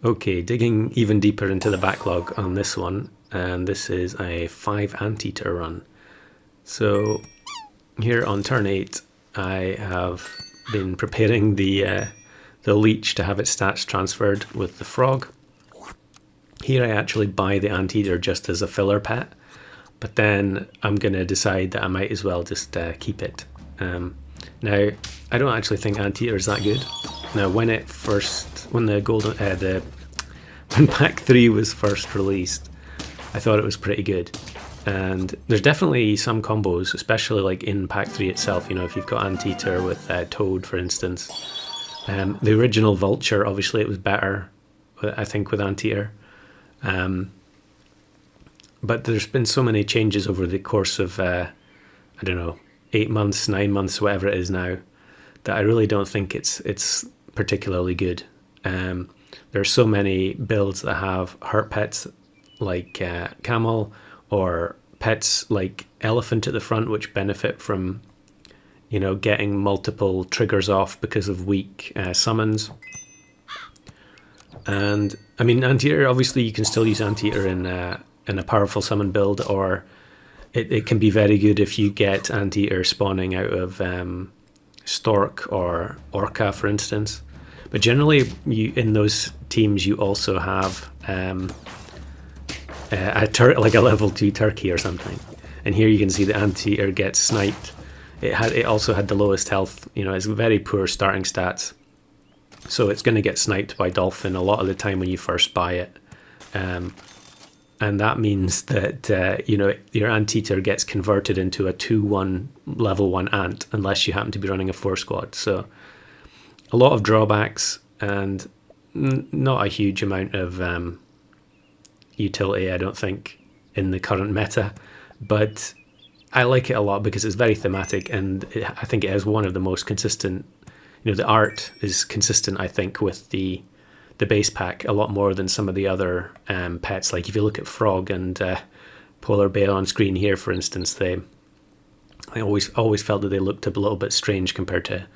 Okay, digging even deeper into the backlog on this one, and this is a 5 Anteater run. So here on turn 8, I have been preparing the leech to have its stats transferred with the frog. Here I actually buy the Anteater just as a filler pet, but then I'm going to decide that I might as well just keep it. Now, I don't actually think Anteater is that good. Now, when Pack 3 was first released, I thought it was pretty good. And there's definitely some combos, especially like in Pack 3 itself, you know, if you've got Anteater with Toad, for instance. The original Vulture, obviously it was better, I think, with Anteater. But there's been so many changes over the course of, I don't know, 8 months, 9 months, whatever it is now, that I really don't think it's particularly good. There's so many builds that have hurt pets like Camel, or pets like Elephant at the front, which benefit from, you know, getting multiple triggers off because of weak summons. And I mean, Anteater, obviously you can still use Anteater in a powerful summon build, or it can be very good if you get Anteater spawning out of Stork or Orca, for instance. But generally, in those teams, you also have like a level 2 turkey or something. And here you can see the Anteater gets sniped. It also had the lowest health. You know, it's very poor starting stats, so it's going to get sniped by Dolphin a lot of the time when you first buy it. And that means that you know, your Anteater gets converted into a 2/1 level 1 ant unless you happen to be running a 4 squad. So a lot of drawbacks and not a huge amount of utility, I don't think, in the current meta. But I like it a lot because it's very thematic, and I think it has one of the most consistent. You know, the art is consistent, I think, with the base pack a lot more than some of the other pets. Like if you look at Frog and Polar Bear on screen here, for instance, I always felt that they looked a little bit strange compared to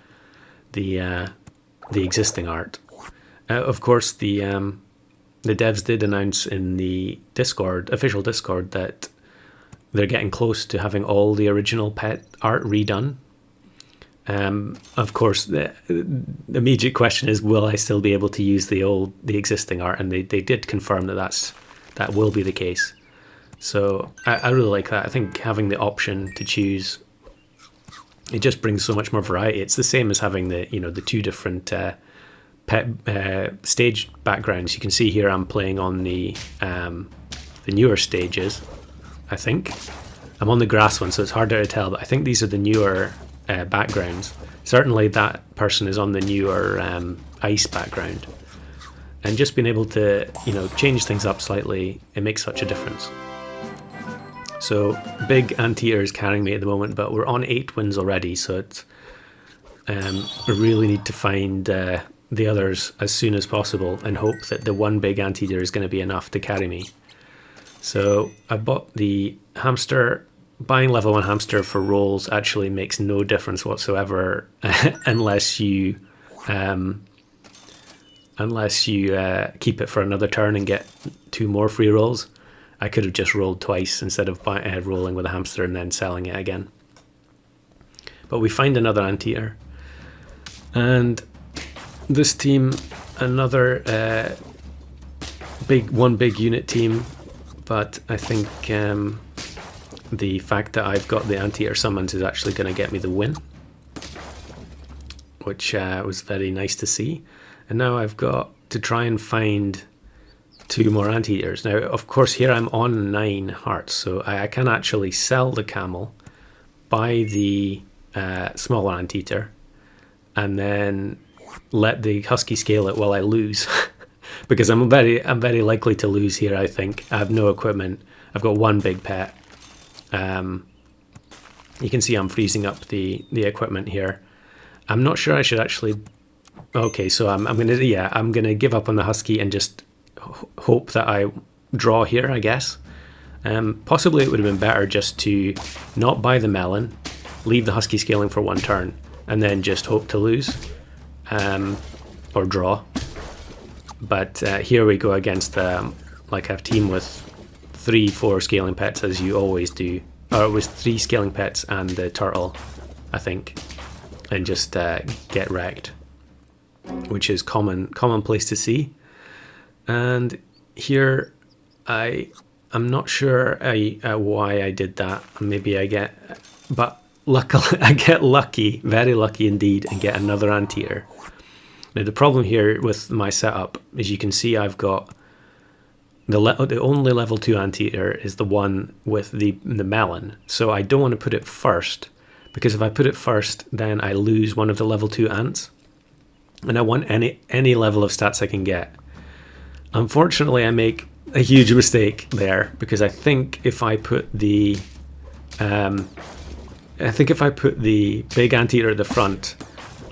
the existing art. Of course, the devs did announce in the official Discord, that they're getting close to having all the original pet art redone. Of course, the immediate question is, will I still be able to use the existing art? And they did confirm that will be the case. So I really like that. I think having the option to choose, it just brings so much more variety. It's the same as having the two different pet stage backgrounds. You can see here I'm playing on the newer stages. I think I'm on the grass one, so it's harder to tell, but I think these are the newer backgrounds. Certainly that person is on the newer ice background, and just being able to, you know, change things up slightly, it makes such a difference. So big Anteater is carrying me at the moment, but we're on 8 wins already, so it's we really need to find the others as soon as possible and hope that the one big Anteater is going to be enough to carry me. So I bought the hamster. Buying level 1 hamster for rolls actually makes no difference whatsoever unless you keep it for another turn and get 2 more free rolls. I could have just rolled twice instead of rolling with a hamster and then selling it again. But we find another Anteater, and this team, another big unit team. But I think the fact that I've got the Anteater summons is actually going to get me the win, which was very nice to see. And now I've got to try and find 2 more Anteaters. Now, of course, here I'm on 9 hearts, so I can actually sell the Camel, buy the smaller Anteater, and then let the Husky scale it while I lose. Because I'm very likely to lose here, I think. I have no equipment. I've got 1 big pet. You can see I'm freezing up the equipment here. I'm not sure I should actually. Okay, so I'm gonna give up on the Husky and just hope that I draw here, I guess. Possibly it would have been better just to not buy the melon, leave the Husky scaling for 1 turn, and then just hope to lose, or draw. But here we go against like a team with 3-4 scaling pets, as you always do. Or it was 3 scaling pets and the turtle, I think, and just get wrecked, which is commonplace to see. And here, I'm not sure why I did that. Maybe but luckily I get lucky, very lucky indeed, and get another Anteater. Now the problem here with my setup is you can see I've got the only level 2 Anteater is the one with the melon. So I don't want to put it first, because if I put it first, then I lose one of the level 2 ants. And I want any level of stats I can get. Unfortunately, I make a huge mistake there, because I think if I put the big Anteater at the front,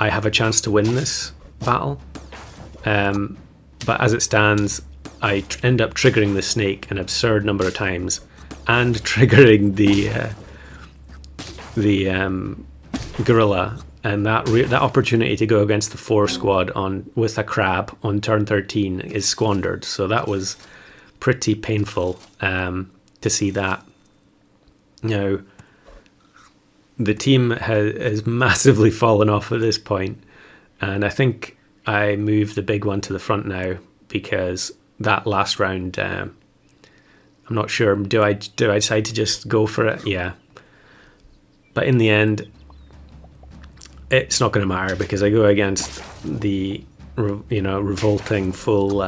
I have a chance to win this battle. But as it stands, I end up triggering the snake an absurd number of times, and triggering the gorilla, and that opportunity to go against the 4 squad with a crab on turn 13 is squandered. So that was pretty painful to see that. Now, the team has massively fallen off at this point, and I think I moved the big one to the front now, because that last round, I'm not sure, do I decide to just go for it? Yeah. But in the end, it's not going to matter, because I go against the revolting full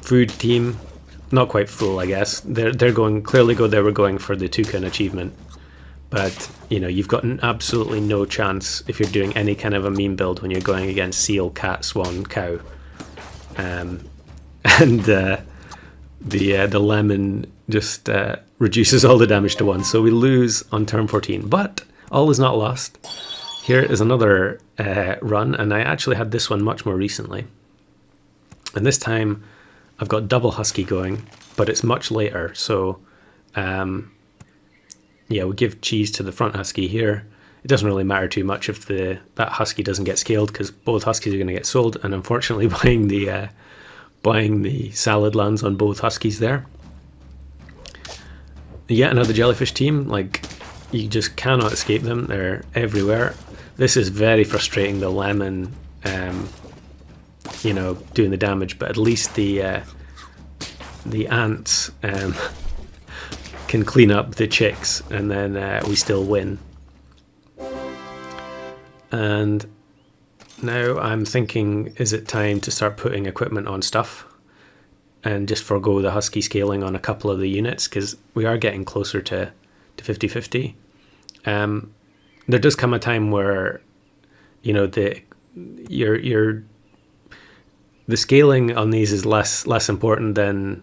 food team. Not quite full, I guess. They were going for the toucan achievement, but you've got absolutely no chance if you're doing any kind of a meme build when you're going against seal, cat, swan, cow, and the lemon just reduces all the damage to 1. So we lose on turn 14, but all is not lost. Here is another run, and I actually had this one much more recently, and this time I've got double husky going, but it's much later. So we give cheese to the front husky here. It doesn't really matter too much if that husky doesn't get scaled, because both huskies are going to get sold, and unfortunately buying the salad lands on both huskies there. Yet another jellyfish team, like, you just cannot escape them. They're everywhere. This is very frustrating, the lemon doing the damage, but at least the ants can clean up the chicks, and then we still win. And now I'm thinking, is it time to start putting equipment on stuff and just forgo the husky scaling on a couple of the units, because we are getting closer to 50-50. There does come a time where the scaling on these is less important than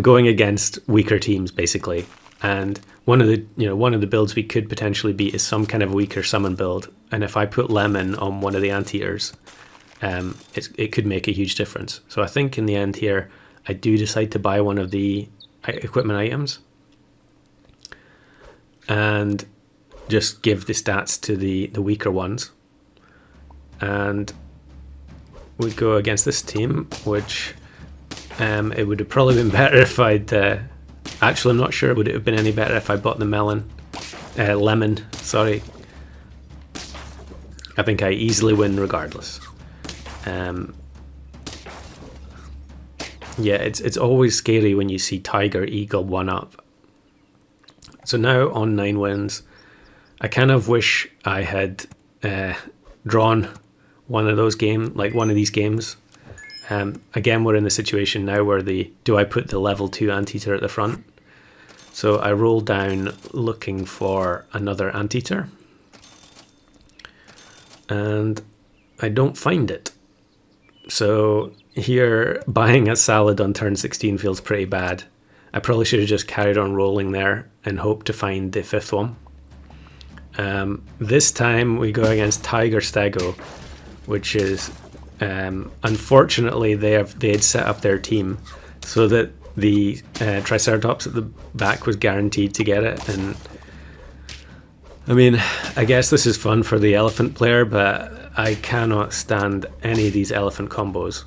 going against weaker teams, basically. And one of the builds we could potentially beat is some kind of weaker summon build. And if I put lemon on one of the Anteaters, it could make a huge difference. So I think in the end here, I do decide to buy one of the equipment items and just give the stats to the weaker ones. And we go against this team, which it would have probably been better if I'd... actually, I'm not sure would it have been any better if I bought the lemon. Sorry. I think I easily win regardless. It's always scary when you see Tiger Eagle 1-up. So now on 9 wins, I kind of wish I had drawn one of these games. Again, we're in the situation now where do I put the level 2 Anteater at the front? So I roll down looking for another Anteater, and I don't find it. So here, buying a salad on turn 16 feels pretty bad. I probably should have just carried on rolling there and hoped to find the 5th one. This time we go against Tiger Stego, which is unfortunately they had set up their team so that the Triceratops at the back was guaranteed to get it. And I mean, I guess this is fun for the elephant player, but I cannot stand any of these elephant combos.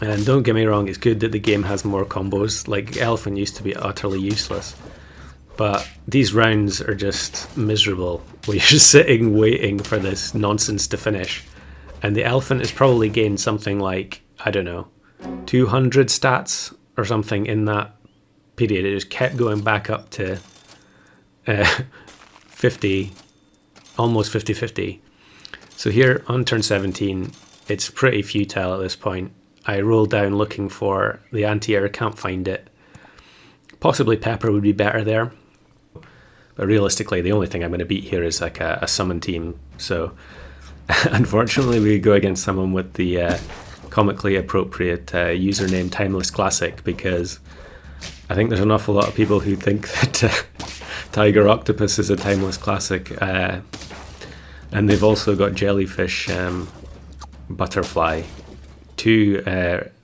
And don't get me wrong, it's good that the game has more combos. Like, elephant used to be utterly useless. But these rounds are just miserable, where you're just sitting waiting for this nonsense to finish. And the elephant has probably gained something like, I don't know, 200 stats or something in that period. It just kept going back up to 50, almost 50-50. So here on turn 17, it's pretty futile at this point. I roll down looking for the Anteater, can't find it. Possibly Pepper would be better there. But realistically, the only thing I'm going to beat here is like a summon team. So unfortunately, we go against someone with the comically appropriate username Timeless Classic, because I think there's an awful lot of people who think that Tiger Octopus is a Timeless Classic. And they've also got Jellyfish Butterfly. Two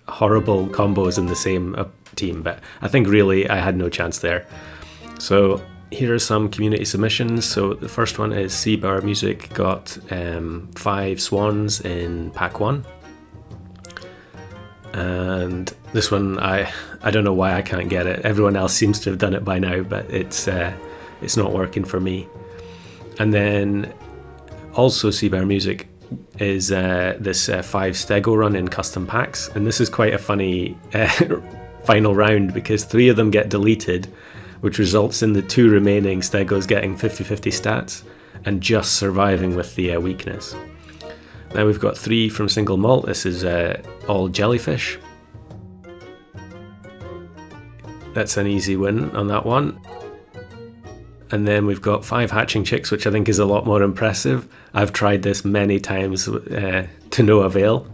horrible combos in the same team, but I think really I had no chance there. So here are some community submissions. So the first one is Seabar Music got 5 swans in pack 1. And this one, I don't know why I can't get it. Everyone else seems to have done it by now, but it's not working for me. And then also Seabar Music is this 5 Stego run in custom packs, and this is quite a funny final round because 3 of them get deleted, which results in the 2 remaining Stegos getting 50-50 stats and just surviving with the weakness. Now we've got 3 from Single Malt. This is all Jellyfish. That's an easy win on that one. And then we've got 5 Hatching Chicks, which I think is a lot more impressive. I've tried this many times to no avail.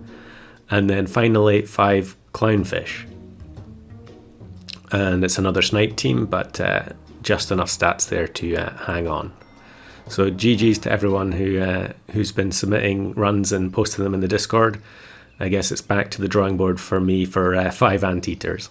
And then finally 5 Clownfish. And it's another snipe team, but just enough stats there to hang on. So GG's to everyone who's been submitting runs and posting them in the Discord. I guess it's back to the drawing board for me for 5 Anteaters.